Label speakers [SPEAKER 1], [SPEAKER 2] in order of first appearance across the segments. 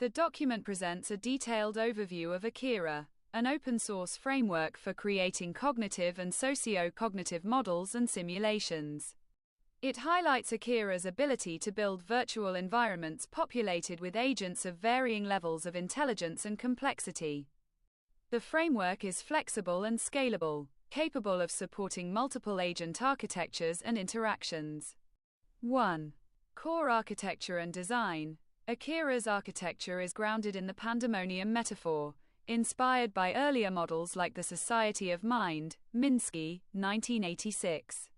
[SPEAKER 1] The document presents a detailed overview of AKIRA, an open-source framework for creating cognitive and socio-cognitive models and simulations. It highlights AKIRA's ability to build virtual environments populated with agents of varying levels of intelligence and complexity. The framework is flexible and scalable, capable of supporting multiple agent architectures and interactions. 1. Core architecture and design. AKIRA's architecture is grounded in the pandemonium metaphor, inspired by earlier models like the Society of Mind, Minsky, 1986.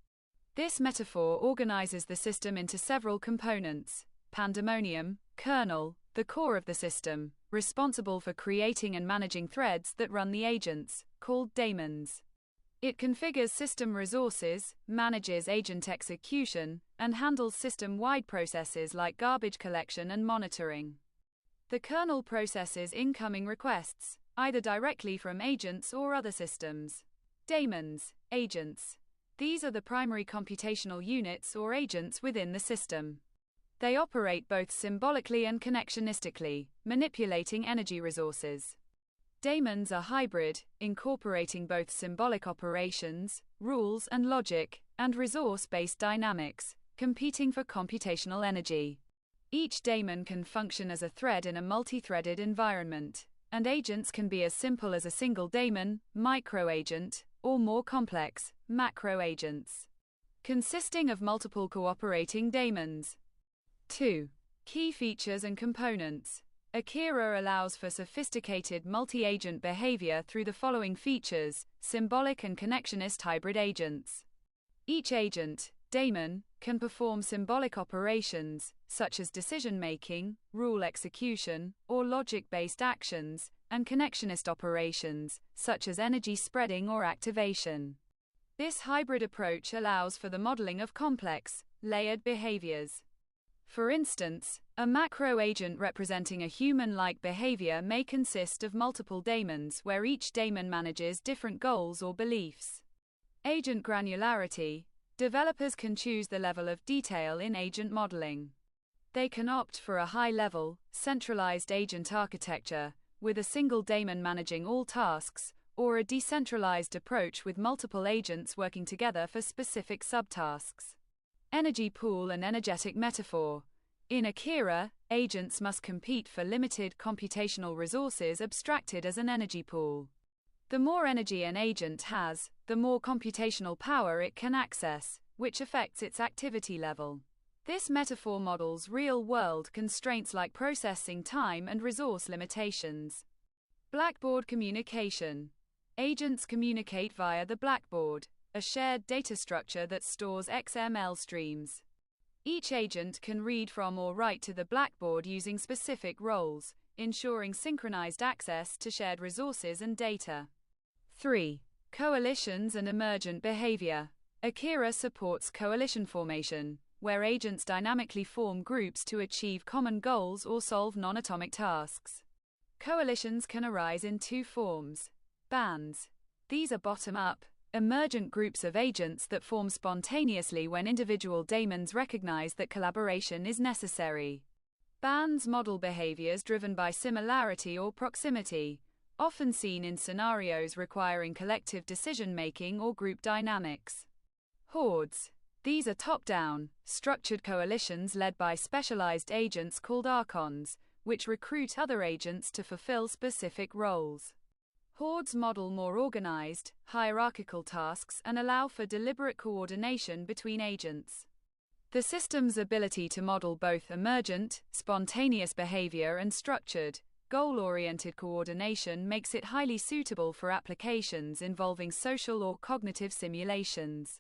[SPEAKER 1] This metaphor organizes the system into several components: pandemonium, kernel, the core of the system, responsible for creating and managing threads that run the agents, called daemons. It configures system resources, manages agent execution, and handles system-wide processes like garbage collection and monitoring. The kernel processes incoming requests, either directly from agents or other systems. Daemons, agents. These are the primary computational units or agents within the system. They operate both symbolically and connectionistically, manipulating energy resources. Daemons are hybrid, incorporating both symbolic operations, rules and logic, and resource-based dynamics, competing for computational energy. Each daemon can function as a thread in a multi-threaded environment, and agents can be as simple as a single daemon, microagent, or more complex, macroagents, consisting of multiple cooperating daemons. 2. Key features and components. AKIRA allows for sophisticated multi-agent behavior through the following features: symbolic and connectionist hybrid agents. Each agent, daemon, can perform symbolic operations, such as decision-making, rule execution, or logic-based actions, and connectionist operations, such as energy spreading or activation. This hybrid approach allows for the modeling of complex, layered behaviors. For instance, a macro agent representing a human-like behavior may consist of multiple daemons where each daemon manages different goals or beliefs. Agent granularity. Developers can choose the level of detail in agent modeling. They can opt for a high-level, centralized agent architecture, with a single daemon managing all tasks, or a decentralized approach with multiple agents working together for specific subtasks. Energy pool and energetic metaphor. In AKIRA, agents must compete for limited computational resources abstracted as an energy pool. The more energy an agent has, the more computational power it can access, which affects its activity level. This metaphor models real-world constraints like processing time and resource limitations. Blackboard communication. Agents communicate via the blackboard, a shared data structure that stores XML streams. Each agent can read from or write to the blackboard using specific roles, ensuring synchronized access to shared resources and data. 3. Coalitions and emergent behavior. AKIRA supports coalition formation, where agents dynamically form groups to achieve common goals or solve non-atomic tasks. Coalitions can arise in two forms. Bands. These are bottom-up, emergent groups of agents that form spontaneously when individual daemons recognize that collaboration is necessary. Bands model behaviors driven by similarity or proximity, often seen in scenarios requiring collective decision-making or group dynamics. Hordes. These are top-down, structured coalitions led by specialized agents called archons, which recruit other agents to fulfill specific roles. Hordes model more organized, hierarchical tasks and allow for deliberate coordination between agents. The system's ability to model both emergent, spontaneous behavior and structured, goal-oriented coordination makes it highly suitable for applications involving social or cognitive simulations.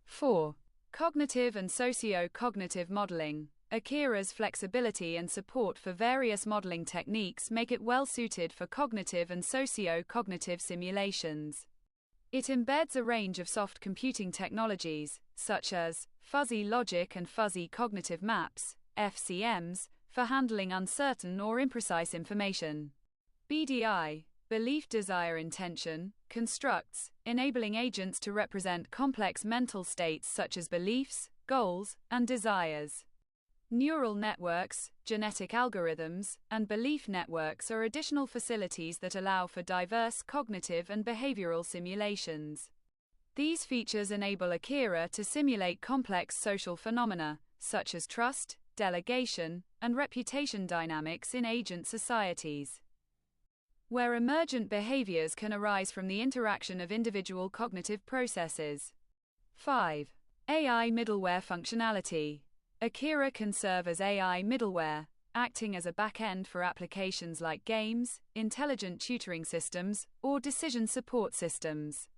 [SPEAKER 1] 4. Cognitive and socio-cognitive modeling. AKIRA's flexibility and support for various modeling techniques make it well suited for cognitive and socio-cognitive simulations. It embeds a range of soft computing technologies, such as fuzzy logic and fuzzy cognitive maps, FCMs, for handling uncertain or imprecise information. BDI, belief, desire, intention, constructs, enabling agents to represent complex mental states such as beliefs, goals, and desires. Neural networks, genetic algorithms, and belief networks are additional facilities that allow for diverse cognitive and behavioral simulations. These features enable AKIRA to simulate complex social phenomena, such as trust, delegation, and reputation dynamics in agent societies, where emergent behaviors can arise from the interaction of individual cognitive processes. 5. AI middleware functionality. AKIRA can serve as AI middleware, acting as a back-end for applications like games, intelligent tutoring systems, or decision support systems.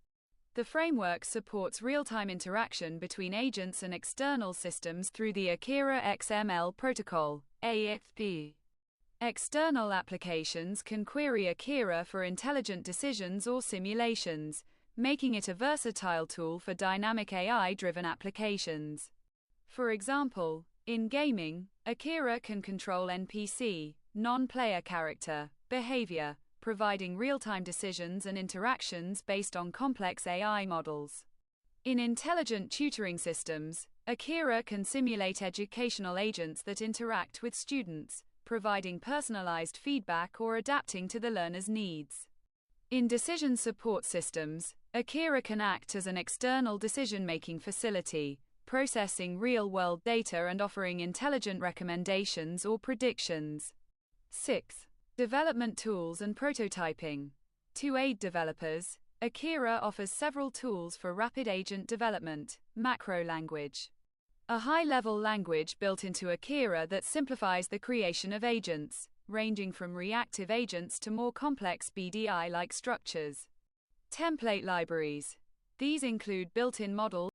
[SPEAKER 1] The framework supports real-time interaction between agents and external systems through the AKIRA XML protocol, AXP. External applications can query AKIRA for intelligent decisions or simulations, making it a versatile tool for dynamic AI-driven applications. For example, in gaming, AKIRA can control NPC, non-player character, behavior, providing real-time decisions and interactions based on complex AI models. In intelligent tutoring systems, AKIRA can simulate educational agents that interact with students, providing personalized feedback or adapting to the learner's needs. In decision support systems, AKIRA can act as an external decision-making facility, processing real-world data and offering intelligent recommendations or predictions. 6. Development tools and prototyping. To aid developers, AKIRA offers several tools for rapid agent development. Macro language, a high-level language built into AKIRA that simplifies the creation of agents, ranging from reactive agents to more complex BDI-like structures. Template libraries. These include built-in models,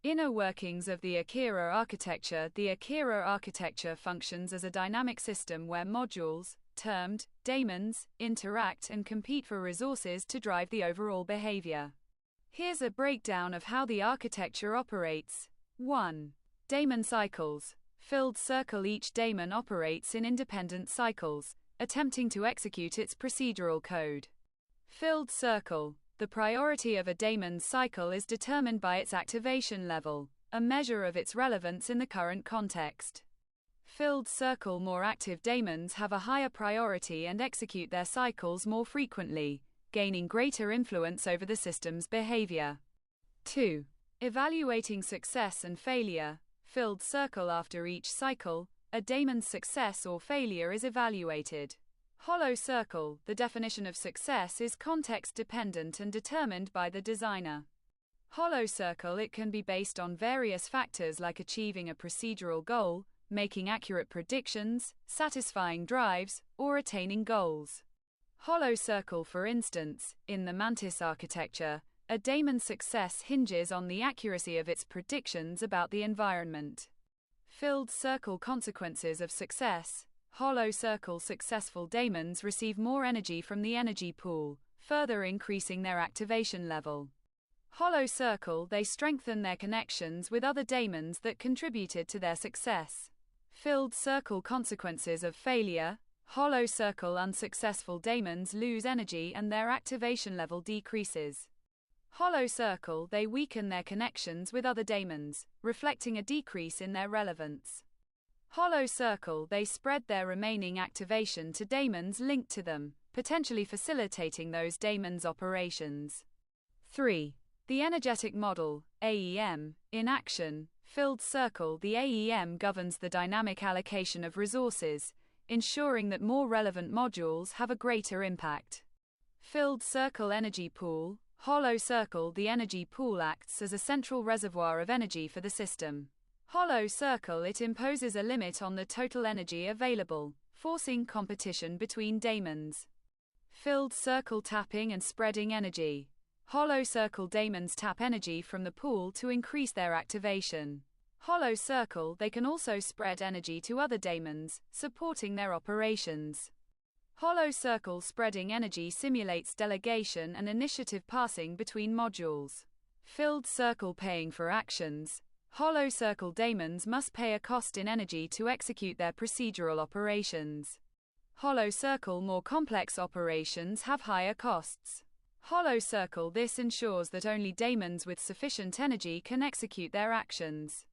[SPEAKER 1] inner workings of the AKIRA architecture. The AKIRA architecture functions as a dynamic system where modules, termed daemons, interact and compete for resources to drive the overall behavior. Here's a breakdown of how the architecture operates. 1. Daemon cycles. Filled circle. Each daemon operates in independent cycles, attempting to execute its procedural code. Filled circle. The priority of a daemon's cycle is determined by its activation level, a measure of its relevance in the current context. Filled circle. More active daemons have a higher priority and execute their cycles more frequently, gaining greater influence over the system's behavior. 2. Evaluating success and failure. Filled circle. After each cycle, a daemon's success or failure is evaluated. Hollow circle. The definition of success is context-dependent and determined by the designer. Hollow circle. It can be based on various factors like achieving a procedural goal, making accurate predictions, satisfying drives, or attaining goals. Hollow circle. For instance, in the Mantis architecture, a daemon's success hinges on the accuracy of its predictions about the environment. Filled circle. Consequences of success. Hollow circle. Successful daemons receive more energy from the energy pool, further increasing their activation level. Hollow circle. They strengthen their connections with other daemons that contributed to their success. Filled circle. Consequences of failure. Hollow circle. Unsuccessful daemons lose energy and their activation level decreases. Hollow circle. They weaken their connections with other daemons, reflecting a decrease in their relevance. Hollow circle. They spread their remaining activation to daemons linked to them, potentially facilitating those daemons' operations. 3. The energetic model, AEM, in action. Filled circle. The AEM governs the dynamic allocation of resources, ensuring that more relevant modules have a greater impact. Filled circle. Energy pool. Hollow circle. The energy pool acts as a central reservoir of energy for the system. Hollow circle. It imposes a limit on the total energy available, forcing competition between daemons. Filled circle. Tapping and spreading energy. Hollow circle. Daemons tap energy from the pool to increase their activation. Hollow circle. They can also spread energy to other daemons, supporting their operations. Hollow circle. Spreading energy simulates delegation and initiative passing between modules. Filled circle. Paying for actions. Hollow circle daemons must pay a cost in energy to execute their procedural operations. Hollow circle more complex operations have higher costs. Hollow circle this ensures that only daemons with sufficient energy can execute their actions.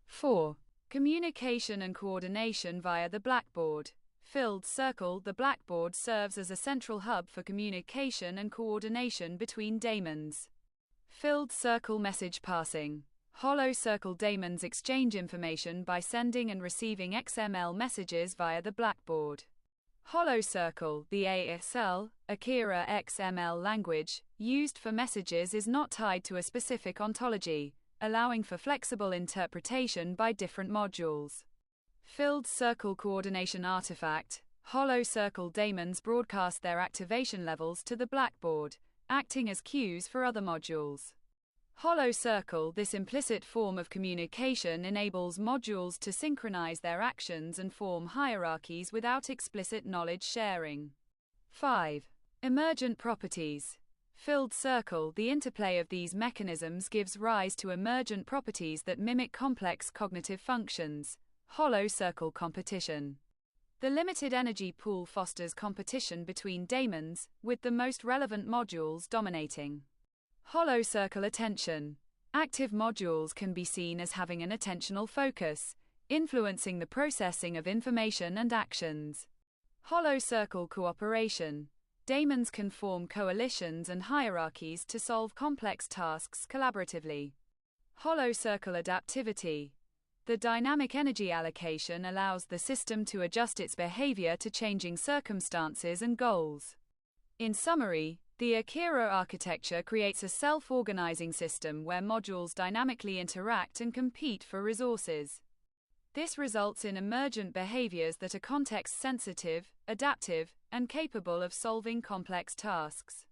[SPEAKER 1] 4. Communication and coordination via the blackboard. Filled circle. The blackboard serves as a central hub for communication and coordination between daemons. Filled circle message passing. Hollow circle daemons exchange information by sending and receiving XML messages via the blackboard. Hollow circle. The AKIRA XML language used for messages is not tied to a specific ontology, allowing for flexible interpretation by different modules. Filled circle coordination artifact. Hollow circle daemons broadcast their activation levels to the blackboard, acting as cues for other modules. Hollow circle. This implicit form of communication enables modules to synchronize their actions and form hierarchies without explicit knowledge sharing. 5. Emergent properties. Filled circle. The interplay of these mechanisms gives rise to emergent properties that mimic complex cognitive functions. Hollow circle competition. The limited energy pool fosters competition between daemons, with the most relevant modules dominating. Hollow circle attention. Active modules can be seen as having an attentional focus, influencing the processing of information and actions. Hollow circle cooperation. Daemons can form coalitions and hierarchies to solve complex tasks collaboratively. Hollow circle adaptivity. The dynamic energy allocation allows the system to adjust its behavior to changing circumstances and goals. In summary, the AKIRA architecture creates a self-organizing system where modules dynamically interact and compete for resources. This results in emergent behaviors that are context-sensitive, adaptive, and capable of solving complex tasks.